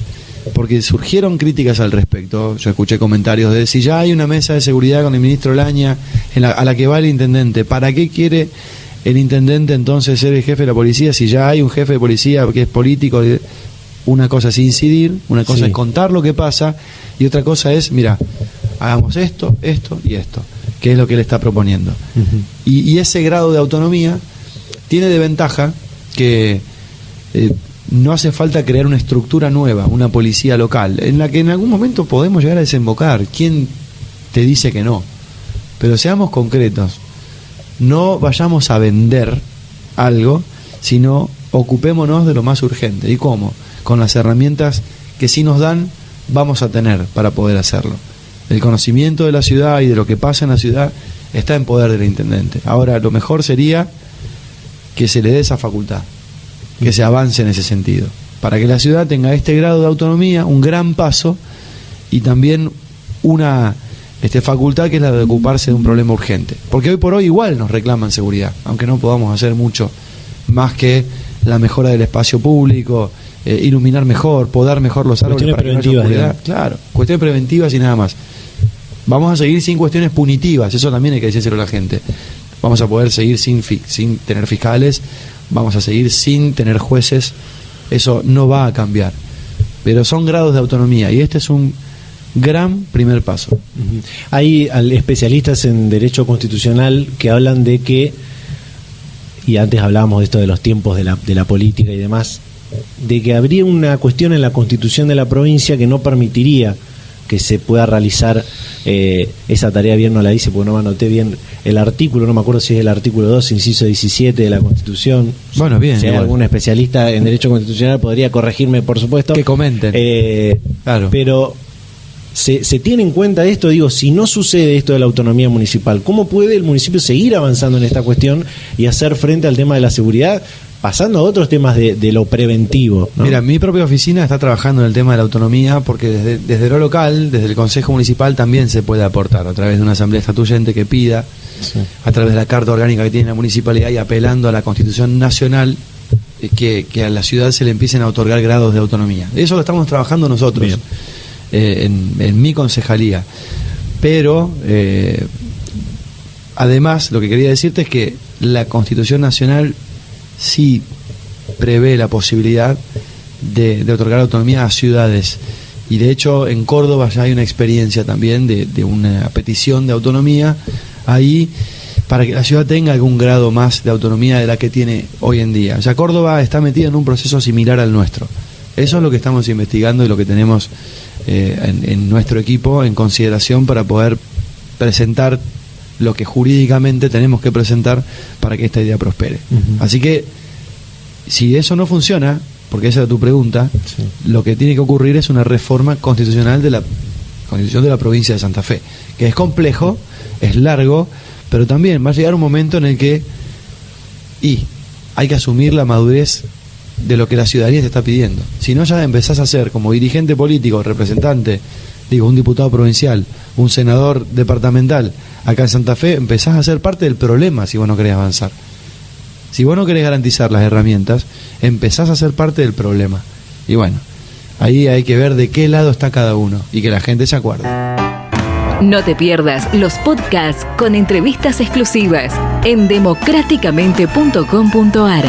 Porque surgieron críticas al respecto. Yo escuché comentarios de si ya hay una mesa de seguridad con el ministro Laña a la que va el intendente, ¿para qué quiere el intendente entonces ser el jefe de la policía si ya hay un jefe de policía que es político? Una cosa es incidir, una cosa es contar lo que pasa, y otra cosa es, mira, hagamos esto, esto y esto, que es lo que él está proponiendo. Uh-huh. Y ese grado de autonomía tiene de ventaja que no hace falta crear una estructura nueva, una policía local, en la que en algún momento podemos llegar a desembocar. ¿Quién te dice que no? Pero seamos concretos, no vayamos a vender algo, sino ocupémonos de lo más urgente. ¿Y cómo? Con las herramientas que sí nos dan, vamos a tener para poder hacerlo. El conocimiento de la ciudad y de lo que pasa en la ciudad está en poder del intendente. Ahora, lo mejor sería que se le dé esa facultad. que se avance en ese sentido, para que la ciudad tenga este grado de autonomía, un gran paso, y también una facultad que es la de ocuparse de un problema urgente. Porque hoy por hoy igual nos reclaman seguridad, aunque no podamos hacer mucho más que la mejora del espacio público, iluminar mejor, podar mejor los árboles para que no haya oscuridad. Claro, cuestiones preventivas y nada más. Vamos a seguir sin cuestiones punitivas, eso también hay que decírselo a la gente. Vamos a poder seguir sin tener fiscales, vamos a seguir sin tener jueces, eso no va a cambiar. Pero son grados de autonomía y este es un gran primer paso. Hay especialistas en derecho constitucional que hablan de que, y antes hablábamos de esto de los tiempos de la política y demás, de que habría una cuestión en la constitución de la provincia que no permitiría que se pueda realizar esa tarea. Bien no la dice porque no me anoté bien el artículo, no me acuerdo si es el artículo 2, inciso 17 de la Constitución. Bueno, bien. Si hay algún especialista en derecho constitucional podría corregirme, por supuesto. Que comenten. Claro. Pero ¿se tiene en cuenta esto? Digo, si no sucede esto de la autonomía municipal, ¿cómo puede el municipio seguir avanzando en esta cuestión y hacer frente al tema de la seguridad, pasando a otros temas de lo preventivo, ¿no? Mira, mi propia oficina está trabajando en el tema de la autonomía porque desde lo local, desde el Consejo Municipal también se puede aportar a través de una asamblea estatuyente que pida, sí, a través de la carta orgánica que tiene la municipalidad y apelando a la Constitución Nacional, que a la ciudad se le empiecen a otorgar grados de autonomía. Eso lo estamos trabajando nosotros en mi concejalía. Pero además lo que quería decirte es que la Constitución Nacional sí prevé la posibilidad de otorgar autonomía a ciudades, y de hecho en Córdoba ya hay una experiencia también de una petición de autonomía ahí para que la ciudad tenga algún grado más de autonomía de la que tiene hoy en día. O sea, Córdoba está metida en un proceso similar al nuestro. Eso es lo que estamos investigando y lo que tenemos en nuestro equipo en consideración para poder presentar lo que jurídicamente tenemos que presentar para que esta idea prospere. Así que, si eso no funciona, porque esa era tu pregunta, sí, lo que tiene que ocurrir es una reforma constitucional de la Constitución de la provincia de Santa Fe, que es complejo, es largo, pero también va a llegar un momento en el que hay que asumir la madurez de lo que la ciudadanía te está pidiendo. Si no, ya empezás a ser como dirigente político, representante, un diputado provincial, un senador departamental, acá en Santa Fe, empezás a ser parte del problema si vos no querés avanzar. Si vos no querés garantizar las herramientas, empezás a ser parte del problema. Y bueno, ahí hay que ver de qué lado está cada uno y que la gente se acuerde. No te pierdas los podcasts con entrevistas exclusivas en democráticamente.com.ar.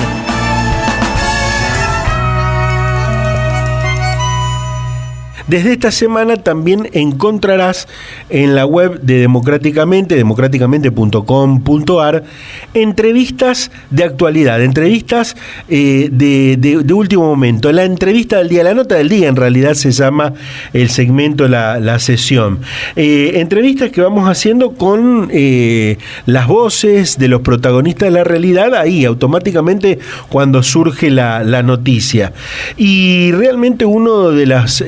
Desde esta semana también encontrarás en la web de democráticamente.com.ar, entrevistas de actualidad, entrevistas de último momento. La entrevista del día, la nota del día en realidad se llama el segmento, la sesión. Entrevistas que vamos haciendo con las voces de los protagonistas de la realidad ahí automáticamente cuando surge la noticia. Y realmente uno de las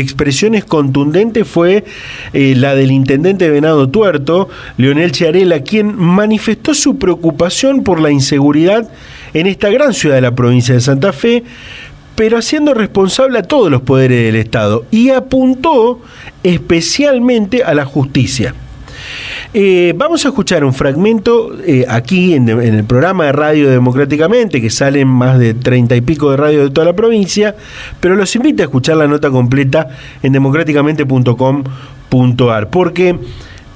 expresiones contundentes fue la del intendente de Venado Tuerto, Leonel Chiarella, quien manifestó su preocupación por la inseguridad en esta gran ciudad de la provincia de Santa Fe, pero haciendo responsable a todos los poderes del Estado, y apuntó especialmente a la justicia. Vamos a escuchar un fragmento aquí en el programa de Radio Democráticamente, que salen más de 30 y pico de radio de toda la provincia, pero los invito a escuchar la nota completa en democráticamente.com.ar, porque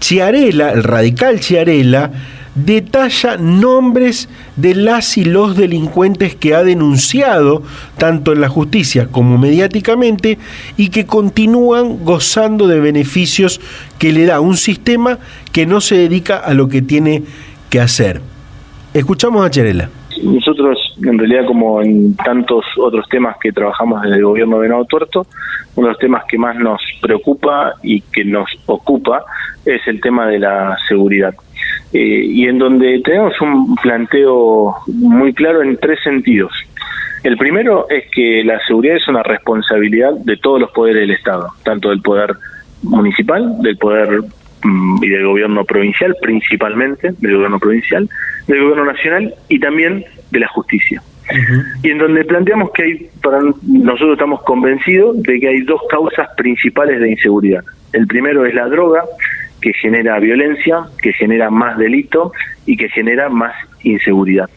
Chiarella, el radical Chiarella, detalla nombres de las y los delincuentes que ha denunciado tanto en la justicia como mediáticamente y que continúan gozando de beneficios que le da un sistema que no se dedica a lo que tiene que hacer. Escuchamos a Chiarella. Nosotros, en realidad, como en tantos otros temas que trabajamos desde el gobierno de Venado Tuerto, uno de los temas que más nos preocupa y que nos ocupa es el tema de la seguridad. Y en donde tenemos un planteo muy claro en tres sentidos. El primero es que la seguridad es una responsabilidad de todos los poderes del Estado, tanto del poder municipal, del poder y del gobierno provincial, principalmente del gobierno provincial, del gobierno nacional y también de la justicia. y en donde planteamos que nosotros estamos convencidos de que hay dos causas principales de inseguridad. El primero es la droga, que genera violencia, que genera más delito y que genera más inseguridad.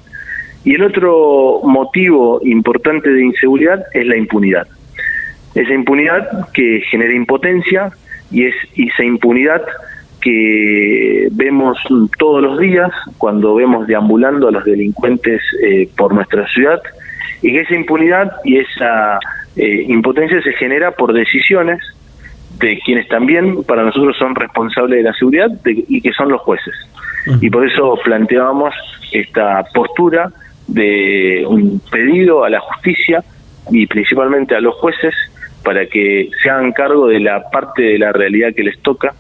Y el otro motivo importante de inseguridad es la impunidad. Esa impunidad que genera impotencia, y es esa impunidad que vemos todos los días cuando vemos deambulando a los delincuentes por nuestra ciudad, y que esa impunidad y esa impotencia se genera por decisiones de quienes también para nosotros son responsables de la seguridad y que son los jueces. Y por eso planteábamos esta postura de un pedido a la justicia y principalmente a los jueces para que se hagan cargo de la parte de la realidad que les toca,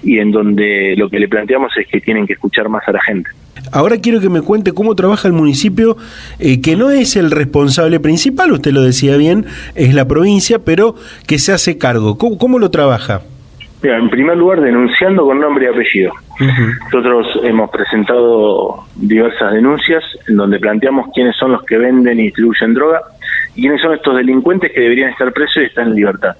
y en donde lo que le planteamos es que tienen que escuchar más a la gente. Ahora quiero que me cuente cómo trabaja el municipio, que no es el responsable principal, usted lo decía bien, es la provincia, pero que se hace cargo. ¿Cómo lo trabaja? Mira, en primer lugar, denunciando con nombre y apellido. Nosotros hemos presentado diversas denuncias en donde planteamos quiénes son los que venden y distribuyen droga y quiénes son estos delincuentes que deberían estar presos y están en libertad.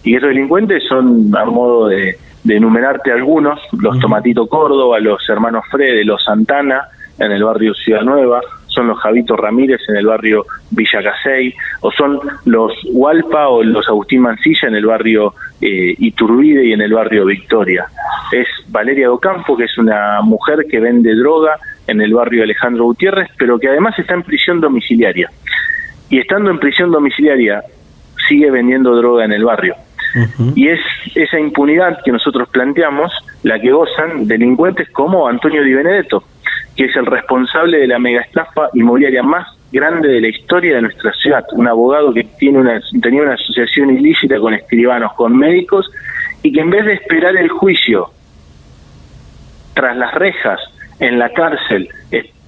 Y estos delincuentes son, a modo de enumerarte algunos, los Tomatito Córdoba, los hermanos Frede, los Santana en el barrio Ciudad Nueva, son los Javito Ramírez en el barrio Villa Casey, o son los Hualpa o los Agustín Mancilla en el barrio Iturbide y en el barrio Victoria. Es Valeria Docampo, que es una mujer que vende droga en el barrio Alejandro Gutiérrez, pero que además está en prisión domiciliaria. Y estando en prisión domiciliaria, sigue vendiendo droga en el barrio. Y es esa impunidad que nosotros planteamos la que gozan delincuentes como Antonio Di Benedetto, que es el responsable de la mega estafa inmobiliaria más grande de la historia de nuestra ciudad, un abogado que tenía una asociación ilícita con escribanos, con médicos, y que en vez de esperar el juicio tras las rejas en la cárcel,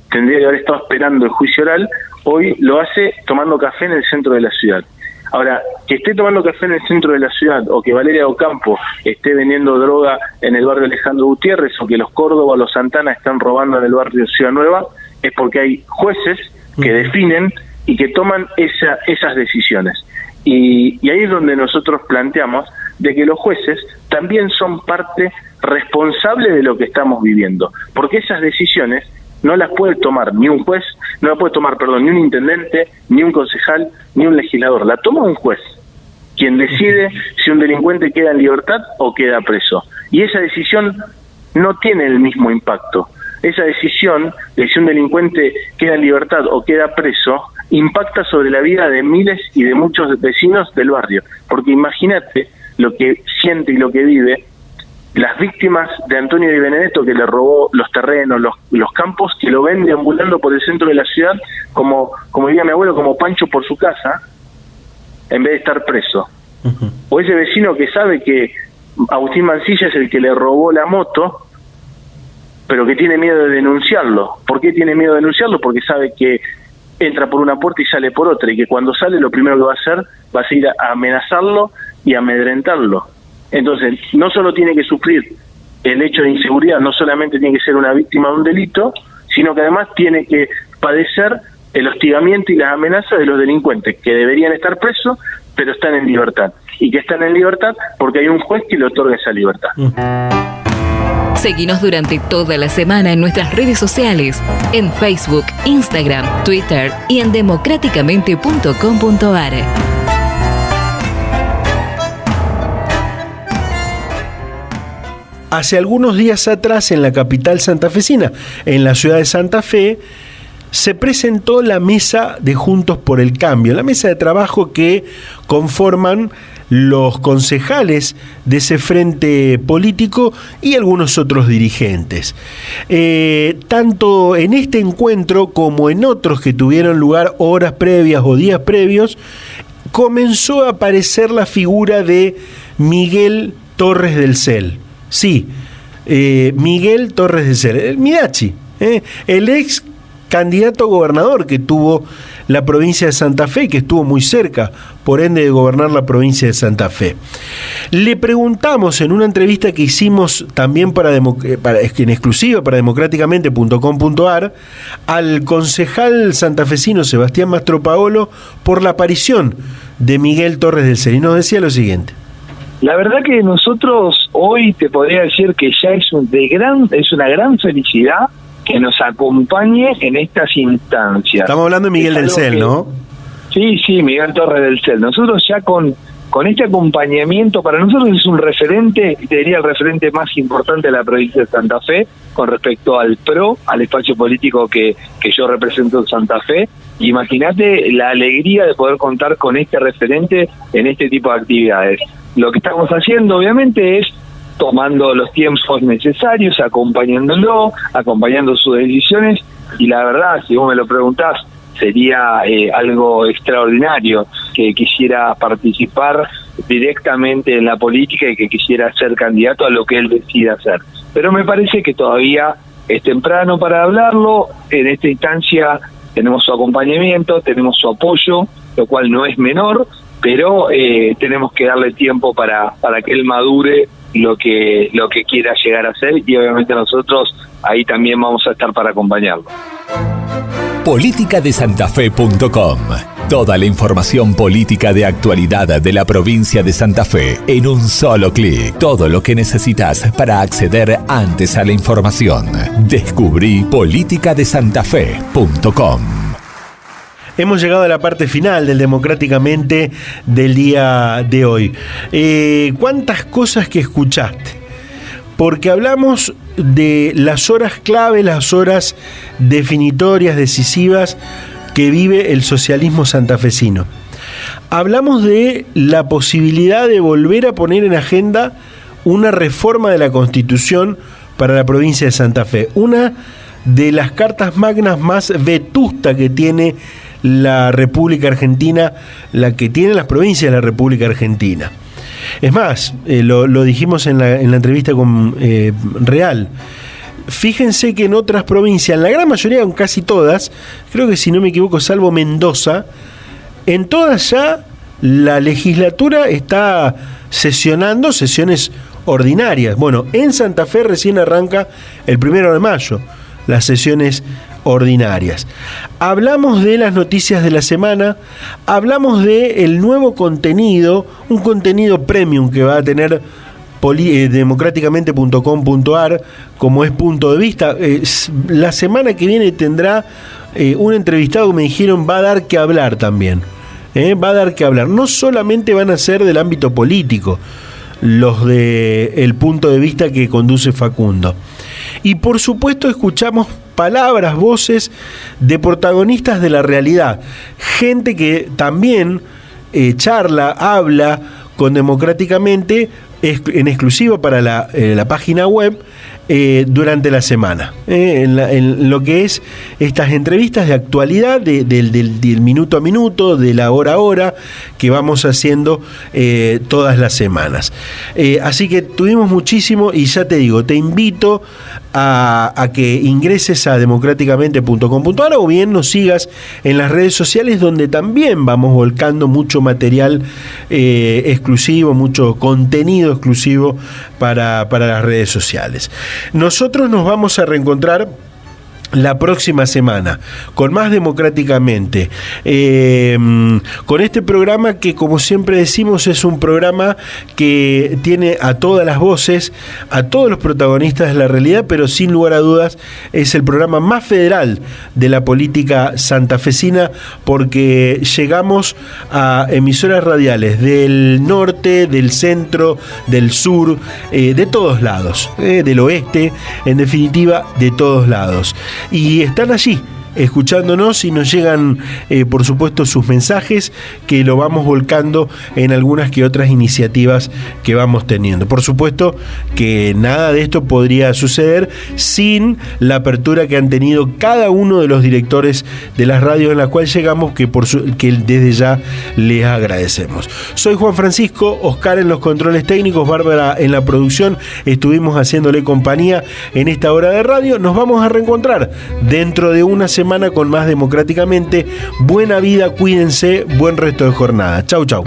tendría que haber estado esperando el juicio oral, hoy lo hace tomando café en el centro de la ciudad. Ahora, que esté tomando café en el centro de la ciudad, o que Valeria Docampo esté vendiendo droga en el barrio Alejandro Gutiérrez, o que los Córdoba o los Santana están robando en el barrio Ciudad Nueva, es porque hay jueces que definen y que toman esas decisiones. Y ahí es donde nosotros planteamos de que los jueces también son parte responsable de lo que estamos viviendo, porque esas decisiones no las puede tomar ni un juez, no la puede tomar, ni un intendente, ni un concejal, ni un legislador. La toma un juez, quien decide si un delincuente queda en libertad o queda preso. Y esa decisión no tiene el mismo impacto. Esa decisión de si un delincuente queda en libertad o queda preso impacta sobre la vida de miles y de muchos vecinos del barrio. Porque imagínate lo que siente y lo que vive las víctimas de Antonio Di Benedetto, que le robó los terrenos, los campos, que lo ven deambulando por el centro de la ciudad, como diría mi abuelo, como Pancho por su casa, en vez de estar preso. O ese vecino que sabe que Agustín Mancilla es el que le robó la moto, pero que tiene miedo de denunciarlo. ¿Por qué tiene miedo de denunciarlo? Porque sabe que entra por una puerta y sale por otra, y que cuando sale lo primero que va a hacer va a ir a amenazarlo y a amedrentarlo. Entonces, no solo tiene que sufrir el hecho de inseguridad, no solamente tiene que ser una víctima de un delito, sino que además tiene que padecer el hostigamiento y las amenazas de los delincuentes, que deberían estar presos, pero están en libertad. Y que están en libertad porque hay un juez que le otorga esa libertad. Seguinos durante toda la semana en nuestras redes sociales, en Facebook, Instagram, Twitter y en democráticamente.com.ar. Hace algunos días atrás, en la capital santafesina, en la ciudad de Santa Fe, se presentó la mesa de Juntos por el Cambio, la mesa de trabajo que conforman los concejales de ese frente político y algunos otros dirigentes. Tanto en este encuentro como en otros que tuvieron lugar horas previas o días previos, comenzó a aparecer la figura de Miguel Torres del Cel. Sí, Miguel Torres del Cel, el Midachi, el ex candidato a gobernador que tuvo la provincia de Santa Fe, que estuvo muy cerca, por ende, de gobernar la provincia de Santa Fe. Le preguntamos en una entrevista que hicimos también en exclusiva para democráticamente.com.ar al concejal santafesino Sebastián Mastropaolo por la aparición de Miguel Torres del CEL, y nos decía lo siguiente. La verdad que nosotros hoy te podría decir que ya es una gran felicidad que nos acompañe en estas instancias. Estamos hablando de Miguel del CEL, ¿no? Sí, Miguel Torres del CEL. Nosotros ya con este acompañamiento, para nosotros es un referente, te diría el referente más importante de la provincia de Santa Fe, con respecto al PRO, al espacio político que yo represento en Santa Fe. Imagínate la alegría de poder contar con este referente en este tipo de actividades. Lo que estamos haciendo, obviamente, es tomando los tiempos necesarios, acompañándolo, acompañando sus decisiones, y la verdad, si vos me lo preguntás, sería algo extraordinario que quisiera participar directamente en la política y que quisiera ser candidato a lo que él decida hacer. Pero me parece que todavía es temprano para hablarlo. En esta instancia tenemos su acompañamiento, tenemos su apoyo, lo cual no es menor, pero tenemos que darle tiempo para que él madure lo que quiera llegar a ser, y obviamente nosotros ahí también vamos a estar para acompañarlo. Politicadesantafe.com. Toda la información política de actualidad de la provincia de Santa Fe en un solo clic. Todo lo que necesitas para acceder antes a la información. Descubrí politicadesantafe.com. Hemos llegado a la parte final del Democráticamente del día de hoy. ¿Cuántas cosas que escuchaste? Porque hablamos de las horas clave, las horas definitorias, decisivas que vive el socialismo santafesino. Hablamos de la posibilidad de volver a poner en agenda una reforma de la Constitución para la provincia de Santa Fe. Una de las cartas magnas más vetustas que tiene la República Argentina, la que tienen las provincias de la República Argentina. Es más, lo dijimos en la entrevista con Real. Fíjense que en otras provincias, en la gran mayoría, en casi todas, creo que si no me equivoco, salvo Mendoza, en todas ya la legislatura está sesionando sesiones ordinarias. Bueno, en Santa Fe recién arranca el 1 de mayo las sesiones ordinarias. Hablamos de las noticias de la semana, hablamos de el nuevo contenido, un contenido premium que va a tener democráticamente.com.ar, como es Punto de Vista. La semana que viene tendrá un entrevistado que me dijeron va a dar que hablar también. Va a dar que hablar. No solamente van a ser del ámbito político los de el Punto de Vista que conduce Facundo. Y por supuesto escuchamos palabras, voces de protagonistas de la realidad. Gente que también charla, habla con Democráticamente en exclusiva para la página web durante la semana, en lo que es estas entrevistas de actualidad del minuto a minuto, de la hora a hora que vamos haciendo todas las semanas. Así que tuvimos muchísimo, y ya te digo, te invito a que ingreses a democráticamente.com.ar o bien nos sigas en las redes sociales, donde también vamos volcando mucho material exclusivo, mucho contenido exclusivo para las redes sociales. Nosotros nos vamos a reencontrar la próxima semana con más Democráticamente, con este programa que, como siempre decimos, es un programa que tiene a todas las voces, a todos los protagonistas de la realidad, pero sin lugar a dudas es el programa más federal de la política santafesina, porque llegamos a emisoras radiales del norte, del centro, del sur, de todos lados, del oeste, en definitiva, de todos lados. Y están allí escuchándonos, y nos llegan por supuesto sus mensajes, que lo vamos volcando en algunas que otras iniciativas que vamos teniendo. Por supuesto que nada de esto podría suceder sin la apertura que han tenido cada uno de los directores de las radios en la cual llegamos, que desde ya les agradecemos. Soy Juan Francisco, Oscar en los controles técnicos, Bárbara en la producción. Estuvimos haciéndole compañía en esta hora de radio. Nos vamos a reencontrar dentro de una semana semana con más Democráticamente. Buena vida, cuídense, buen resto de jornada. Chau, chau.